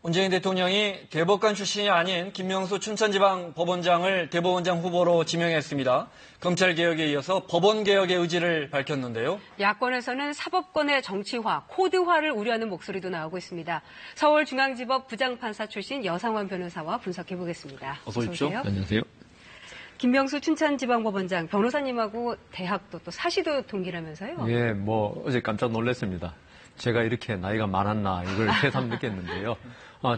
문재인 대통령이 대법관 출신이 아닌 김명수 춘천지방법원장을 대법원장 후보로 지명했습니다. 검찰개혁에 이어서 법원개혁의 의지를 밝혔는데요. 야권에서는 사법권의 정치화, 코드화를 우려하는 목소리도 나오고 있습니다. 서울중앙지법 부장판사 출신 여상원 변호사와 분석해보겠습니다. 어서 오십시오. 안녕하세요. 김명수 춘천지방법원장 변호사님하고 대학도 또 사시도 동기라면서요? 예, 어제 깜짝 놀랐습니다. 제가 이렇게 나이가 많았나 이걸 새삼 느꼈는데요.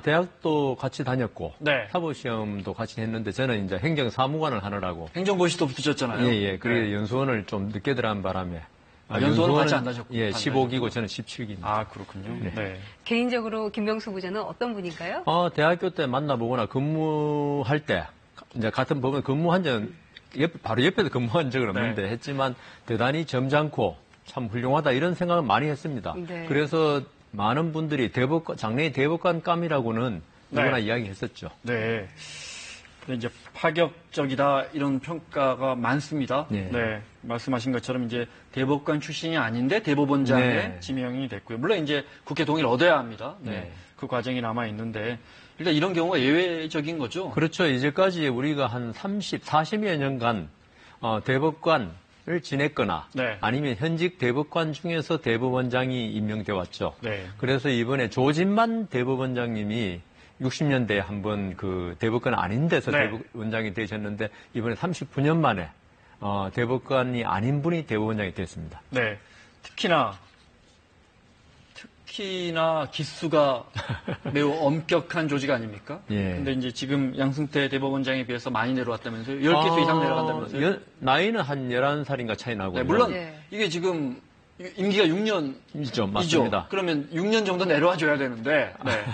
대학도 같이 다녔고 네. 사법시험도 같이 했는데 저는 이제 행정사무관을 하느라고 행정고시도 붙으셨잖아요. 예. 그리고 네. 연수원을 좀 늦게 들어간 바람에 연수원은 같이 안 다녔고. 예, 15기고 저는 17기입니다. 아, 그렇군요. 네. 개인적으로 김명수 후보자는 어떤 분인가요? 대학교 때 만나보거나 근무할 때 이제 같은 법원 근무한 적은 바로 옆에서 근무한 적은 없는데 네. 했지만 대단히 점잖고 참 훌륭하다 이런 생각을 많이 했습니다. 네. 그래서 많은 분들이 장래의 대법관감이라고는 누구나 이야기했었죠. 네. 근데 이제 파격적이다 이런 평가가 많습니다. 네. 네. 말씀하신 것처럼 이제 대법관 출신이 아닌데 대법원장에 네. 지명이 됐고요. 물론 이제 국회 동의를 얻어야 합니다. 네. 네. 그 과정이 남아 있는데 일단 이런 경우가 예외적인 거죠. 그렇죠. 이제까지 우리가 한 40여 년간 대법관을 지냈거나 네. 아니면 현직 대법관 중에서 대법원장이 임명돼 왔죠. 네. 그래서 이번에 조진만 대법원장님이 60년대에 한번 그 대법관 아닌 데서 네. 대법원장이 되셨는데 이번에 39년 만에 대법관이 아닌 분이 대법원장이 됐습니다. 네. 특히나 기수가 매우 엄격한 조직 아닙니까? 예. 근데 이제 지금 양승태 대법원장에 비해서 많이 내려왔다면서요? 10개수 이상 내려간다면서요? 나이는 한 11살인가 차이 나고. 네, 물론 네. 이게 지금 임기가 6년이죠. 맞습니다. 그러면 6년 정도 내려와 줘야 되는데. 네.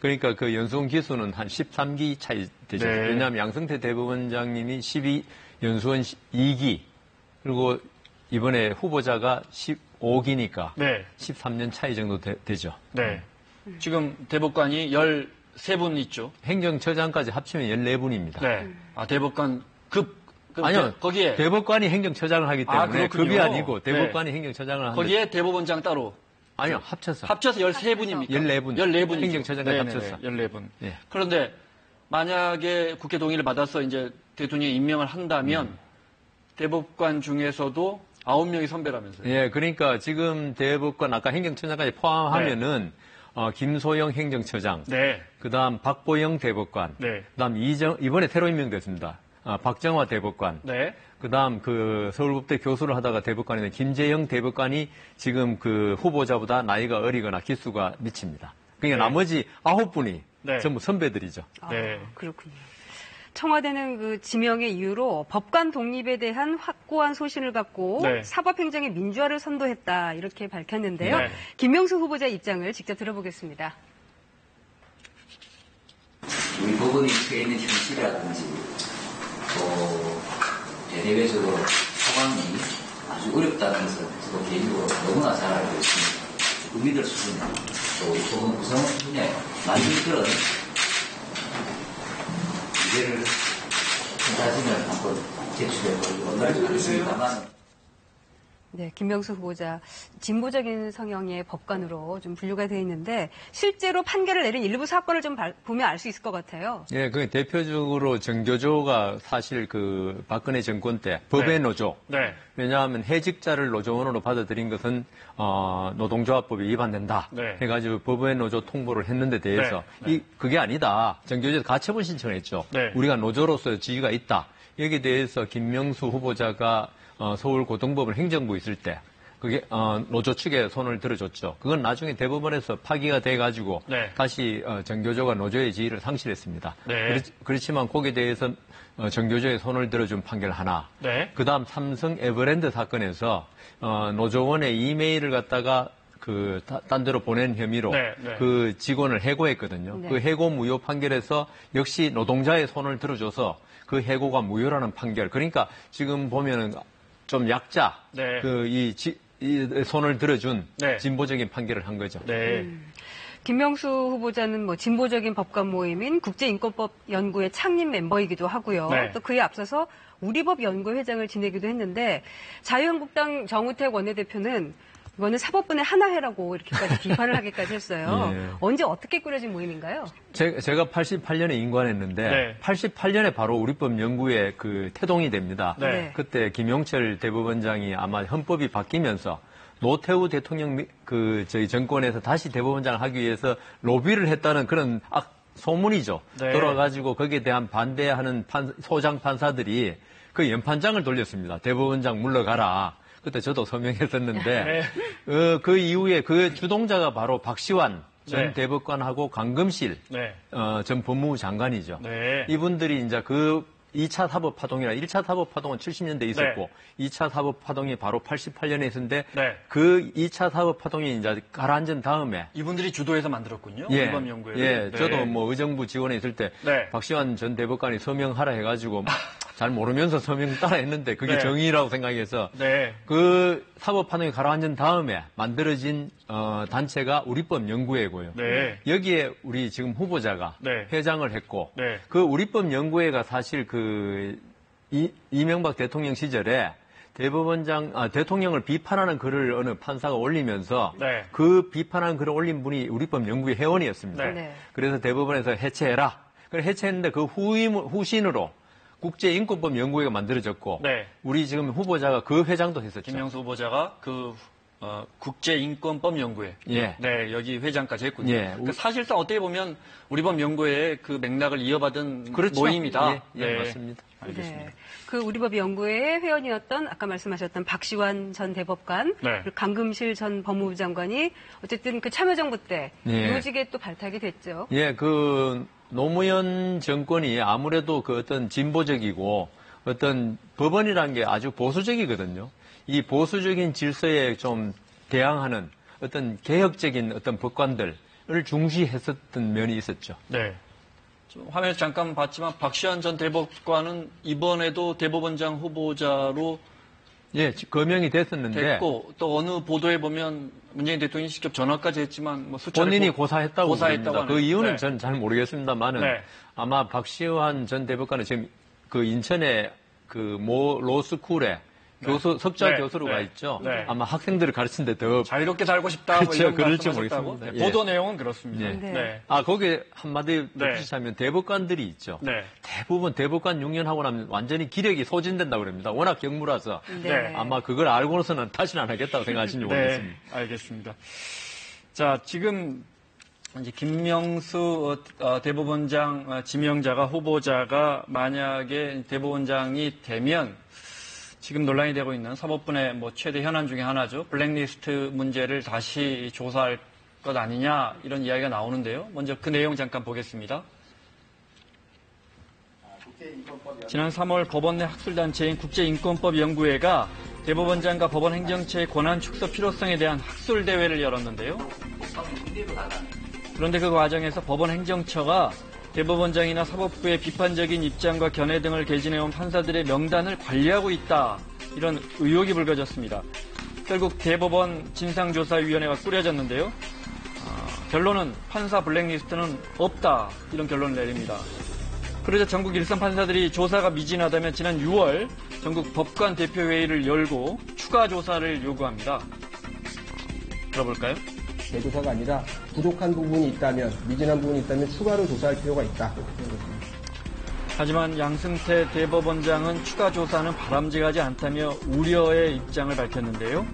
그러니까 그 연수원 기수는 한 13기 차이 되죠. 네. 왜냐하면 양승태 대법원장님이 연수원 2기 그리고 이번에 후보자가 15기니까 네. 13년 차이 정도 되죠. 네. 지금 대법관이 13분 있죠. 행정처장까지 합치면 14분입니다. 네. 아, 대법관 아니요. 거기에 대법관이 행정처장을 하기 때문에 그렇군요. 급이 아니고 네. 대법관이 행정처장을 하는데 거기에 대법원장 따로. 아니요. 합쳐서 13분입니까? 14분. 14분이죠. 행정처장까지 합쳐서. 14분. 네. 그런데 만약에 국회 동의를 받아서 이제 대통령이 임명을 한다면 대법관 중에서도 9명이 선배라면서요. 예, 그러니까 지금 대법관 아까 행정처장까지 포함하면은 김소영 행정처장, 네. 그다음 박보영 대법관, 네. 그다음 이번에 새로 임명됐습니다. 박정화 대법관, 네. 그다음 그 서울법대 교수를 하다가 대법관이 된 김재영 대법관이 지금 그 후보자보다 나이가 어리거나 기수가 미칩니다. 그러니까 네. 나머지 9분이 네. 전부 선배들이죠. 네. 그렇군요. 청와대는 그 지명의 이유로 법관 독립에 대한 확고한 소신을 갖고 네. 사법행정의 민주화를 선도했다 이렇게 밝혔는데요. 네. 김명수 후보자 입장을 직접 들어보겠습니다. 우리 법원이 처해 있는 현실이라든지 또 대외적으로 상황이 아주 어렵다는 것을 저도 개인적으로 너무나 잘 알고 있습니다. 국민들 수준에 또 우리 법원 구성원 수준에 만든 그런 문제를 사진을 한번 제출해보려고 하겠습니다만 네, 김명수 후보자 진보적인 성향의 법관으로 좀 분류가 되어 있는데 실제로 판결을 내린 일부 사건을 좀 보면 알 수 있을 것 같아요. 예, 그 대표적으로 정교조가 사실 그 박근혜 정권 때 법의 노조. 네. 왜냐하면 해직자를 노조원으로 받아들인 것은 노동조합법이 위반된다. 네. 해가지고 법의 노조 통보를 했는데 대해서 네. 그게 아니다. 정교조에서 가처분 신청을 했죠. 네. 우리가 노조로서 지위가 있다. 여기에 대해서 김명수 후보자가 서울고등법원 행정부에 있을 때 그게 노조 측에 손을 들어줬죠. 그건 나중에 대법원에서 파기가 돼가지고 네. 다시 정교조가 노조의 지위를 상실했습니다. 네. 그렇지만 거기에 대해서 정교조의 손을 들어준 판결 하나. 네. 그다음 삼성 에버랜드 사건에서 노조원의 이메일을 갖다가 딴 데로 보낸 혐의로 네, 네. 그 직원을 해고했거든요. 네. 그 해고 무효 판결에서 역시 노동자의 손을 들어줘서 그 해고가 무효라는 판결. 그러니까 지금 보면은 좀 약자, 네. 이 손을 들어준 네. 진보적인 판결을 한 거죠. 네. 김명수 후보자는 뭐 진보적인 법관 모임인 국제인권법 연구회 창립 멤버이기도 하고요. 네. 또 그에 앞서서 우리법 연구회 회장을 지내기도 했는데 자유한국당 정우택 원내대표는 이거는 사법부의 하나회라고 이렇게까지 비판을 하기까지 했어요. 예. 언제 어떻게 꾸려진 모임인가요? 제가 88년에 인관했는데 네. 88년에 바로 우리법 연구에 그 태동이 됩니다. 네. 그때 김용철 대법원장이 아마 헌법이 바뀌면서 노태우 대통령 저희 정권에서 다시 대법원장을 하기 위해서 로비를 했다는 그런 소문이죠. 네. 돌아가지고 거기에 대한 반대하는 소장 판사들이 그 연판장을 돌렸습니다. 대법원장 물러가라. 그때 저도 서명했었는데 그 이후에 그 주동자가 바로 박시환 전 네. 대법관하고 강금실 네. 전 법무부 장관이죠. 네. 이분들이 이제 그 2차 사법파동이라 1차 사법파동은 70년대 있었고 2차 사법파동이 바로 88년에 있었는데 네. 그 2차 사법파동이 이제 가라앉은 다음에 이분들이 주도해서 만들었군요. 예, 이번 연구에. 예, 네. 저도 뭐 의정부 지원에 있을 때 네. 박시환 전 대법관이 서명하라 해가지고 잘 모르면서 서명 따라 했는데 그게 네. 정의라고 생각해서 네. 그 사법파동이 가라앉은 다음에 만들어진 단체가 우리법 연구회고요. 네. 여기에 우리 지금 후보자가 네. 회장을 했고 네. 그 우리법 연구회가 사실 이명박 대통령 시절에 대통령을 비판하는 글을 어느 판사가 올리면서 네. 그 비판한 글을 올린 분이 우리법 연구회 회원이었습니다. 네. 네. 그래서 대법원에서 해체해라. 그래 해체했는데 그 후신으로 국제인권법 연구회가 만들어졌고 네. 우리 지금 후보자가 그 회장도 했었죠. 김명수 후보자가 국제인권법 연구회. 예. 네, 여기 회장까지 했군요. 예. 그러니까 사실상 어떻게 보면 우리법 연구회의 그 맥락을 이어받은 그렇죠. 모임이다. 예, 맞습니다. 알겠습니다. 네. 그 우리법 연구회의 회원이었던 아까 말씀하셨던 박시환 전 대법관, 네. 그리고 강금실 전 법무부 장관이 어쨌든 그 참여정부 때 예. 요직에 또 발탁이 됐죠. 예, 노무현 정권이 아무래도 그 어떤 진보적이고 어떤 법원이라는 게 아주 보수적이거든요. 이 보수적인 질서에 좀 대항하는 어떤 개혁적인 어떤 법관들을 중시했었던 면이 있었죠. 네. 화면에서 잠깐 봤지만 박시환 전 대법관은 이번에도 대법원장 후보자로 예, 거명이 됐었는데 됐고 또 어느 보도에 보면 문재인 대통령이 직접 전화까지 했지만 뭐 수차례 본인이 고사했다고 고사했다고 합니다. 그 하네요. 이유는 네. 저는 잘 모르겠습니다만은 네. 아마 박시환 전 대법관은 지금 그 인천에 그 모 로스쿨에 석좌 네. 교수로 네. 가 있죠. 네. 아마 학생들을 가르치는데 더 자유롭게 살고 싶다. 뭐 그렇죠. 이런 그럴지 말씀하셨다고. 모르겠습니다. 네, 예. 보도 내용은 그렇습니다. 예. 네. 거기에 한마디 네. 덧붙이자면 대법관들이 있죠. 네. 대부분 대법관 6년 하고 나면 완전히 기력이 소진된다고 그럽니다. 워낙 경무라서 네. 아마 그걸 알고서는 다시는 안 하겠다고 생각하시는지 모르겠습니다. 네, 알겠습니다. 자, 지금 이제 김명수 대법원장 지명자가 후보자가 만약에 대법원장이 되면 지금 논란이 되고 있는 사법부의 뭐 최대 현안 중에 하나죠. 블랙리스트 문제를 다시 조사할 것 아니냐 이런 이야기가 나오는데요. 먼저 그 내용 잠깐 보겠습니다. 지난 3월 법원 내 학술단체인 국제인권법연구회가 대법원장과 법원 행정체의 권한 축소 필요성에 대한 학술대회를 열었는데요. 그런데 그 과정에서 법원 행정처가 대법원장이나 사법부의 비판적인 입장과 견해 등을 개진해온 판사들의 명단을 관리하고 있다. 이런 의혹이 불거졌습니다. 결국 대법원 진상조사위원회가 꾸려졌는데요. 결론은 판사 블랙리스트는 없다. 이런 결론을 내립니다. 그러자 전국 일선 판사들이 조사가 미진하다면 지난 6월 전국 법관 대표회의를 열고 추가 조사를 요구합니다. 들어볼까요? 재조사가 아니라 부족한 부분이 있다면, 미진한 부분이 있다면 추가로 조사할 필요가 있다. 하지만 양승태 대법원장은 추가 조사는 바람직하지 않다며 우려의 입장을 밝혔는데요.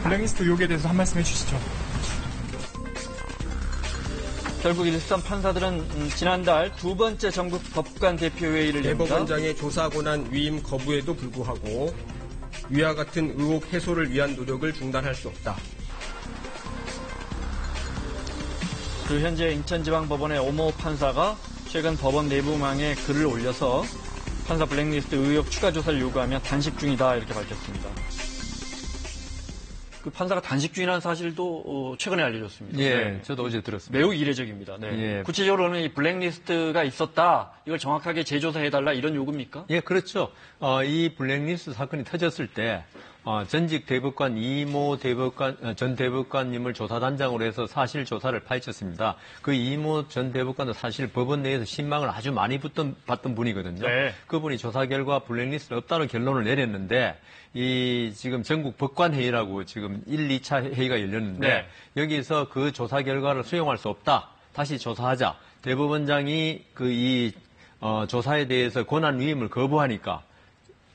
블랙리스트 의혹에 대해서 한 말씀 해주시죠. 결국 일선 판사들은 지난달 두 번째 전국 법관 대표회의를 엽니다. 대법원장의 조사 권한 위임 거부에도 불구하고 위와 같은 의혹 해소를 위한 노력을 중단할 수 없다. 그 현재 인천지방법원의 오모 판사가 최근 법원 내부망에 글을 올려서 판사 블랙리스트 의혹 추가 조사를 요구하며 단식 중이다 이렇게 밝혔습니다. 그 판사가 단식 중이라는 사실도 최근에 알려졌습니다. 예, 네. 저도 어제 들었습니다. 매우 이례적입니다. 네. 예. 구체적으로는 이 블랙리스트가 있었다. 이걸 정확하게 재조사해달라 이런 요구입니까? 예, 그렇죠. 이 블랙리스트 사건이 터졌을 때 전직 대법관 이모 전 대법관님을 조사단장으로 해서 사실 조사를 파헤쳤습니다. 그 이모 전 대법관도 사실 법원 내에서 신망을 아주 많이 받던 분이거든요. 네. 그분이 조사 결과 블랙리스트 없다는 결론을 내렸는데 이 지금 전국 법관회의라고 지금 1, 2차 회의가 열렸는데 네. 여기서 그 조사 결과를 수용할 수 없다. 다시 조사하자. 대법원장이 조사에 대해서 권한 위임을 거부하니까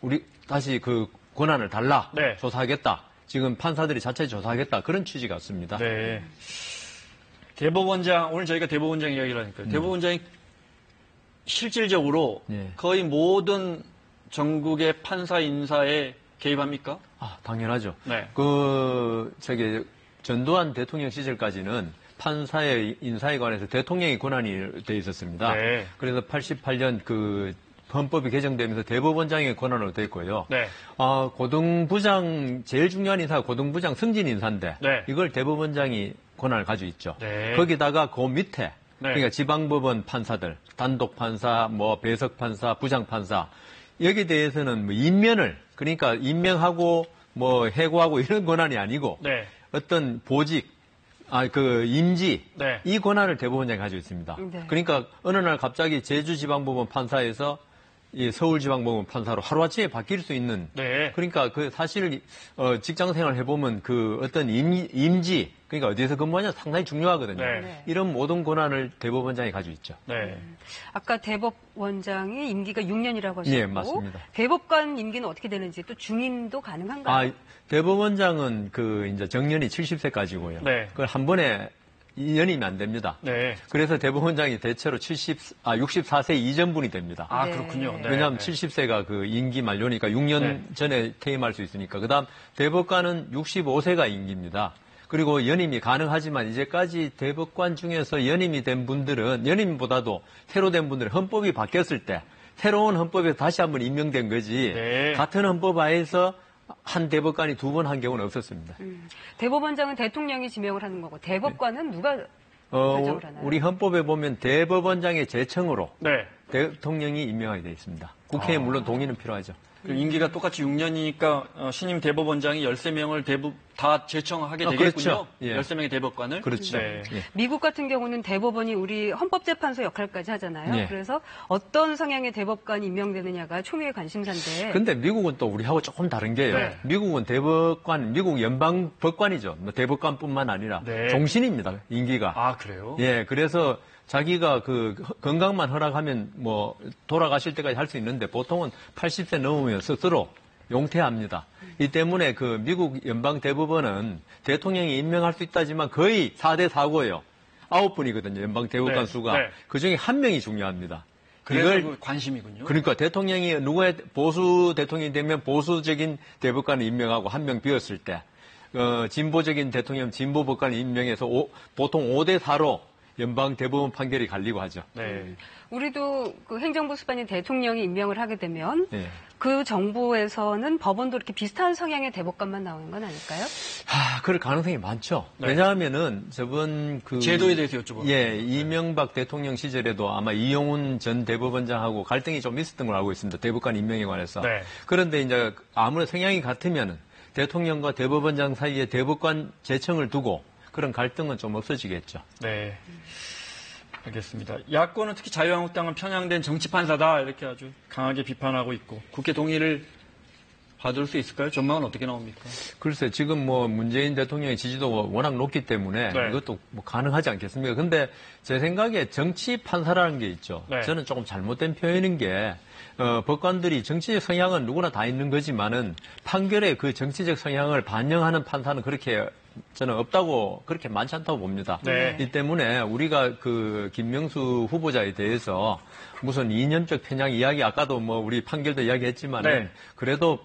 우리 다시 그 권한을 달라. 네. 조사하겠다. 지금 판사들이 자체 조사하겠다. 그런 취지 같습니다. 네. 대법원장, 오늘 저희가 대법원장 이야기를 하니까요. 대법원장이 실질적으로 네. 거의 모든 전국의 판사 인사에 개입합니까? 당연하죠. 네. 전두환 대통령 시절까지는 판사의 인사에 관해서 대통령이 권한이 돼 있었습니다. 네. 그래서 88년 헌법이 개정되면서 대법원장의 권한으로 됐고요. 네. 고등부장, 제일 중요한 인사가 고등부장 승진 인사인데, 네. 이걸 대법원장이 권한을 가지고 있죠. 네. 거기다가 그 밑에, 네. 그러니까 지방법원 판사들, 단독판사, 배석판사, 부장판사, 여기에 대해서는 임면을, 그러니까 임명하고 해고하고 이런 권한이 아니고, 네. 어떤 보직, 임지, 네. 이 권한을 대법원장이 가지고 있습니다. 네. 그러니까 어느 날 갑자기 제주지방법원 판사에서 이 서울지방법원 판사로 하루아침에 바뀔 수 있는. 네. 그러니까 사실 직장생활 해보면 어떤 임지, 그러니까 어디에서 근무하냐 상당히 중요하거든요. 네. 이런 모든 권한을 대법원장이 가지고 있죠. 네. 아까 대법원장이 임기가 6년이라고 하셨고 예, 맞습니다. 대법관 임기는 어떻게 되는지 또 중임도 가능한가요? 대법원장은 이제 정년이 70세까지고요. 네. 그걸 한 번에 연임이 안 됩니다. 네. 그래서 대법원장이 대체로 64세 이전분이 됩니다. 아, 네. 그렇군요. 네. 왜냐하면 네. 70세가 임기 만료니까 6년 네. 전에 퇴임할 수 있으니까. 그다음 대법관은 65세가 임기입니다. 그리고 연임이 가능하지만 이제까지 대법관 중에서 연임이 된 분들은 연임보다도 새로 된 분들은 헌법이 바뀌었을 때 새로운 헌법에 다시 한번 임명된 거지 네. 같은 헌법 하에서 한 대법관이 두 번 한 경우는 없었습니다. 대법원장은 대통령이 지명을 하는 거고 대법관은 누가 결정을 하나요? 우리 헌법에 보면 대법원장의 제청으로 네. 대통령이 임명하게 되어 있습니다. 국회에 물론 동의는 필요하죠. 그 임기가 똑같이 6년이니까 신임 대법원장이 13명을 다 제청하게 되겠군요. 그렇죠. 예. 13명의 대법관을. 그렇죠. 네. 예. 미국 같은 경우는 대법원이 우리 헌법재판소 역할까지 하잖아요. 네. 그래서 어떤 성향의 대법관이 임명되느냐가 초미의 관심사인데. 근데 미국은 또 우리하고 조금 다른 게요. 네. 미국은 미국 연방 법관이죠. 대법관뿐만 아니라 네. 종신입니다. 임기가. 아, 그래요? 예, 그래서 자기가 건강만 허락하면 돌아가실 때까지 할 수 있는데 보통은 80세 넘으면 스스로 용퇴합니다. 이 때문에 미국 연방 대법원은 대통령이 임명할 수 있다지만 거의 4대 4고예요. 9분이거든요. 연방 대법관 네. 수가. 네. 그 중에 한 명이 중요합니다. 그래서 관심이군요. 그러니까 대통령이 보수 대통령이 되면 보수적인 대법관을 임명하고 한 명 비었을 때, 진보적인 대통령 진보 법관을 임명해서 보통 5대 4로 연방 대법원 판결이 갈리고 하죠. 네. 우리도 행정부 수반인 대통령이 임명을 하게 되면 예. 그 정부에서는 법원도 이렇게 비슷한 성향의 대법관만 나오는 건 아닐까요? 그럴 가능성이 많죠. 네. 왜냐하면은 저번 제도에 대해서 여쭤보겠습니다. 예, 이명박 대통령 시절에도 아마 이용훈 전 대법원장하고 갈등이 좀 있었던 걸 알고 있습니다. 대법관 임명에 관해서. 네. 그런데 이제 아무래도 성향이 같으면은 대통령과 대법원장 사이에 대법관 제청을 두고 그런 갈등은 좀 없어지겠죠. 네. 알겠습니다. 야권은 특히 자유한국당은 편향된 정치판사다 이렇게 아주 강하게 비판하고 있고 국회 동의를 받을 수 있을까요? 전망은 어떻게 나옵니까? 글쎄, 지금 문재인 대통령의 지지도가 워낙 높기 때문에 네. 이것도 가능하지 않겠습니까? 근데 제 생각에 정치 판사라는 게 있죠. 네. 저는 조금 잘못된 표현인 게, 법관들이 정치적 성향은 누구나 다 있는 거지만은 판결에 그 정치적 성향을 반영하는 판사는 저는 없다고, 그렇게 많지 않다고 봅니다. 네. 이 때문에 우리가 김명수 후보자에 대해서 무슨 이념적 편향 이야기, 아까도 우리 판결도 이야기했지만은 네. 그래도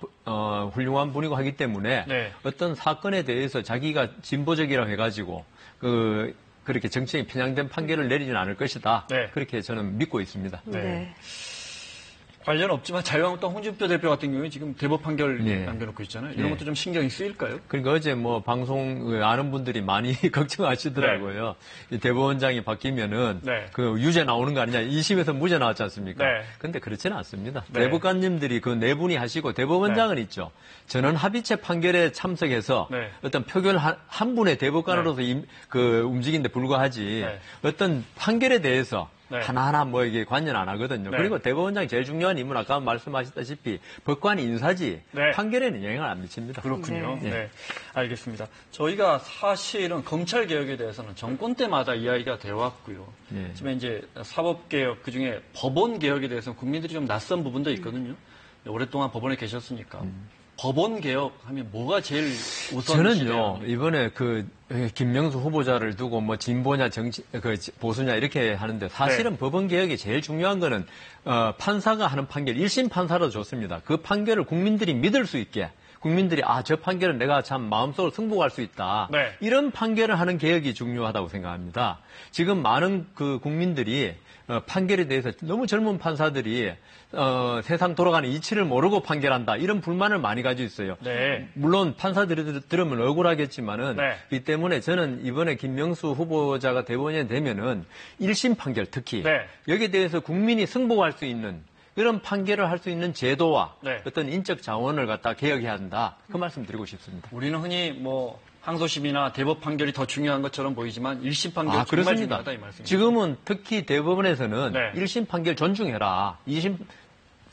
훌륭한 분이고 하기 때문에 네. 어떤 사건에 대해서 자기가 진보적이라고 해가지고 그렇게 정치에 편향된 판결을 내리지는 않을 것이다. 네. 그렇게 저는 믿고 있습니다. 네. 관련 없지만 자유한국당 홍준표 대표 같은 경우에 지금 대법 판결 네. 남겨놓고 있잖아요. 이런 네. 것도 좀 신경이 쓰일까요? 그러니까 어제 뭐 방송 아는 분들이 많이 걱정하시더라고요. 이 대법원장이 바뀌면은 네. 그 유죄 나오는 거 아니냐. 2심에서 무죄 나왔지 않습니까? 네. 근데 그렇지는 않습니다. 네. 대법관님들이 그 네 분이 하시고 대법원장은 있죠. 전원 합의체 판결에 참석해서 네. 어떤 표결 한 분의 대법관으로서 그 움직이는데 불과하지 네. 어떤 판결에 대해서 네. 하나하나 뭐 이게 관여는 안 하거든요. 네. 그리고 대법원장이 제일 중요한 임무는 아까 말씀하셨다시피 법관 인사지 네. 판결에는 영향을 안 미칩니다. 그렇군요. 네. 네. 알겠습니다. 저희가 사실은 검찰 개혁에 대해서는 정권 때마다 이야기가 되어 왔고요. 네. 지금 이제 사법 개혁 그중에 법원 개혁에 대해서는 국민들이 좀 낯선 부분도 있거든요. 오랫동안 법원에 계셨으니까. 법원 개혁하면 뭐가 제일 우선시돼요? 저는요 이번에 그 김명수 후보자를 두고 뭐 진보냐 정치 그 보수냐 이렇게 하는데 사실은 네. 법원 개혁이 제일 중요한 거는 판사가 하는 판결 1심 판사도 좋습니다. 그 판결을 국민들이 믿을 수 있게. 국민들이 저 판결은 내가 참 마음속으로 승복할 수 있다. 네. 이런 판결을 하는 개혁이 중요하다고 생각합니다. 지금 많은 그 국민들이 판결에 대해서 너무 젊은 판사들이 세상 돌아가는 이치를 모르고 판결한다. 이런 불만을 많이 가지고 있어요. 네. 물론 판사들이 들으면 억울하겠지만은 네. 이 때문에 저는 이번에 김명수 후보자가 대법원장이 되면은 1심 판결 특히 네. 여기에 대해서 국민이 승복할 수 있는 이런 판결을 할 수 있는 제도와 네. 어떤 인적 자원을 갖다 개혁해야 한다. 그 말씀 드리고 싶습니다. 우리는 흔히 뭐 항소심이나 대법 판결이 더 중요한 것처럼 보이지만 1심 판결이 정말 그렇습니다. 중요하다 이 말씀이죠. 지금은 특히 대법원에서는 네. 1심 판결 존중해라. 2심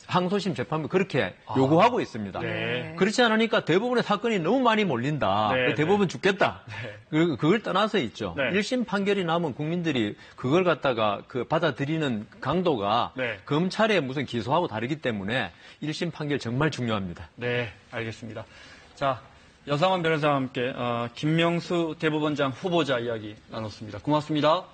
항소심 재판부 그렇게 요구하고 있습니다. 네. 그렇지 않으니까 대법원의 사건이 너무 많이 몰린다. 네, 대법원 죽겠다. 그걸 떠나서 있죠. 네. 1심 판결이 나면 국민들이 그걸 갖다가 그 받아들이는 강도가 네. 검찰의 무슨 기소하고 다르기 때문에 1심 판결 정말 중요합니다. 네, 알겠습니다. 자, 여상원 변호사와 함께 김명수 대법원장 후보자 이야기 나눴습니다. 고맙습니다.